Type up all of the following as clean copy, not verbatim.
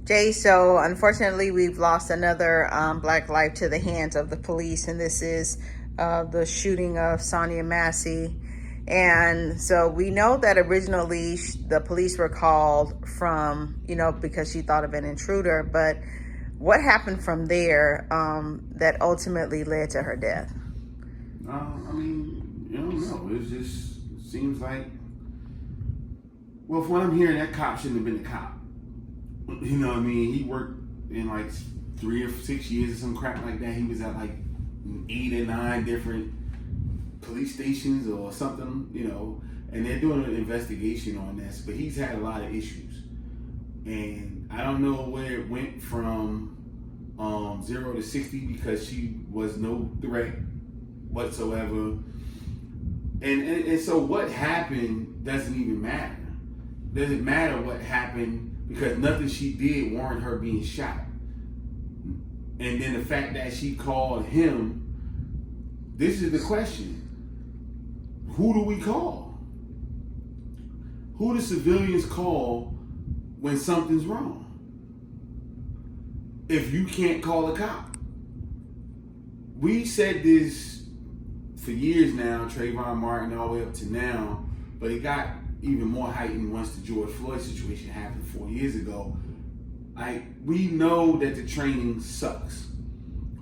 Jay, so unfortunately, we've lost another black life to the hands of the police, and this is the shooting of Sonya Massey. And so we know that originally the police were called from, because she thought of an intruder. But what happened from there that ultimately led to her death? I mean, I don't know. It seems like, well, from what I'm hearing, that cop shouldn't have been a cop. You know what I mean? He worked in like 3 or 6 years or some crap like that. He was at like 8 or 9 different police stations or something, and they're doing an investigation on this. But he's had a lot of issues, and I don't know where it went from 0 to 60 because she was no threat whatsoever. And so what happened doesn't even matter. Doesn't matter what happened because nothing she did warrant her being shot. And then the fact that she called him, this is the question. Who do we call? Who do civilians call when something's wrong? If you can't call a cop. We said this for years now, Trayvon Martin all the way up to now, but it got even more heightened once the George Floyd situation happened 4 years ago. We know that the training sucks.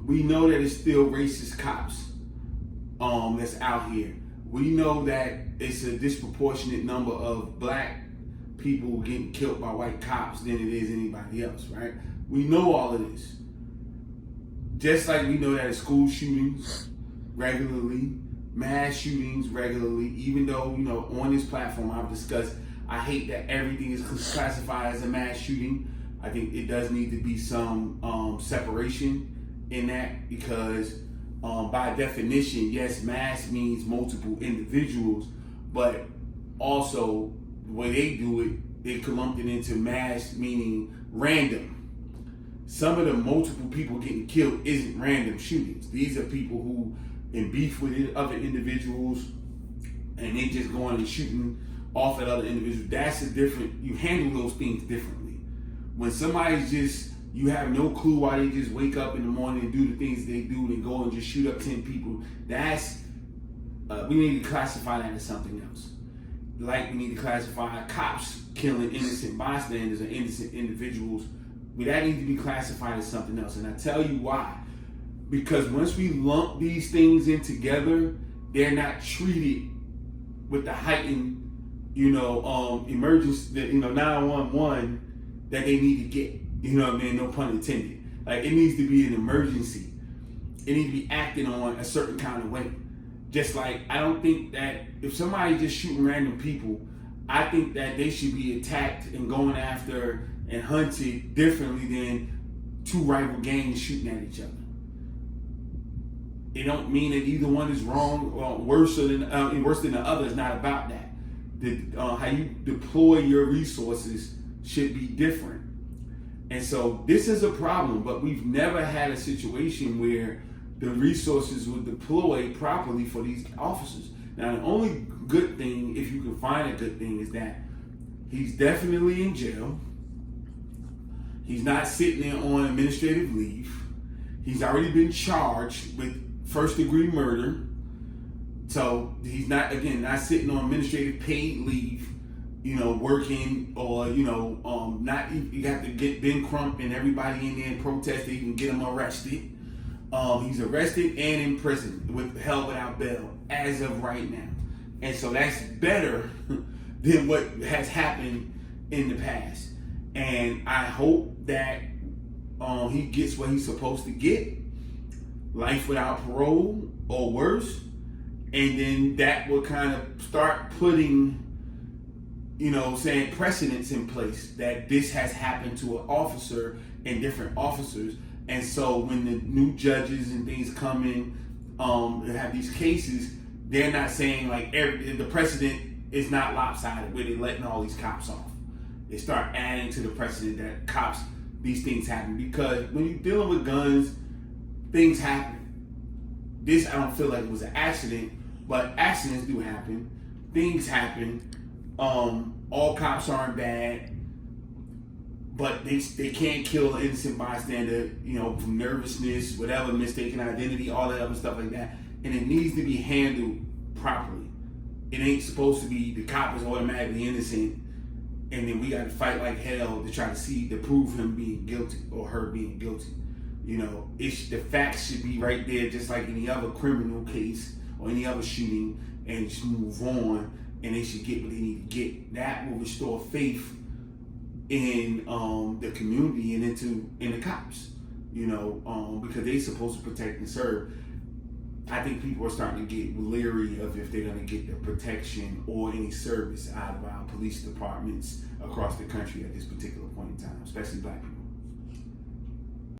We know that it's still racist cops that's out here. We know that it's a disproportionate number of black people getting killed by white cops than it is anybody else, right? We know all of this. Just like we know that it's school shootings regularly, mass shootings regularly, even though, on this platform I've discussed, I hate that everything is classified as a mass shooting. I think it does need to be some separation in that because by definition, yes, mass means multiple individuals, but also the way they do it, they clumped it into mass meaning random. Some of the multiple people getting killed isn't random shootings. These are people who in beef with other individuals and they just going and shooting off at other individuals. That's a different, you handle those things differently. When somebody's just, you have no clue why they just wake up in the morning and do the things they do and go and just shoot up 10 people, that's, we need to classify that as something else. Like we need to classify cops killing innocent bystanders or innocent individuals. That needs to be classified as something else. And I tell you why. Because once we lump these things in together, they're not treated with the heightened, emergency, 911 that they need to get. You know what I mean? No pun intended. Like it needs to be an emergency. It needs to be acted on a certain kind of way. Just like I don't think that if somebody's just shooting random people, I think that they should be attacked and going after and hunted differently than two rival gangs shooting at each other. It don't mean that either one is wrong or worse than the other. It's not about that. How you deploy your resources should be different. And so this is a problem, but we've never had a situation where the resources were deployed properly for these officers. Now, the only good thing, if you can find a good thing, is that he's definitely in jail. He's not sitting there on administrative leave. He's already been charged with first-degree murder. So he's not sitting on administrative paid leave, working or, not, you have to get Ben Crump and everybody in there and protest to even get him arrested. He's arrested and in prison with held without bail as of right now. And so that's better than what has happened in the past. And I hope that he gets what he's supposed to get, life without parole or worse. And then that will kind of start putting, saying precedents in place that this has happened to an officer and different officers. And so when the new judges and things come in and have these cases, they're not saying like the precedent is not lopsided where they're letting all these cops off. They start adding to the precedent that cops, these things happen. Because when you're dealing with guns, things happen. This, I don't feel like it was an accident, but accidents do happen. Things happen. All cops aren't bad. but they can't kill an innocent bystander, you know, from nervousness, whatever, mistaken identity, all that other stuff like that. And it needs to be handled properly. It ain't supposed to be the cop is automatically innocent, and then we got to fight like hell to try to prove him being guilty or her being guilty. You know, the facts should be right there, just like any other criminal case or any other shooting, and just move on. And they should get what they need to get. That will restore faith in the community and in the cops. You know, because they're supposed to protect and serve. I think people are starting to get leery of if they're going to get the protection or any service out of our police departments across the country at this particular point in time, especially black people.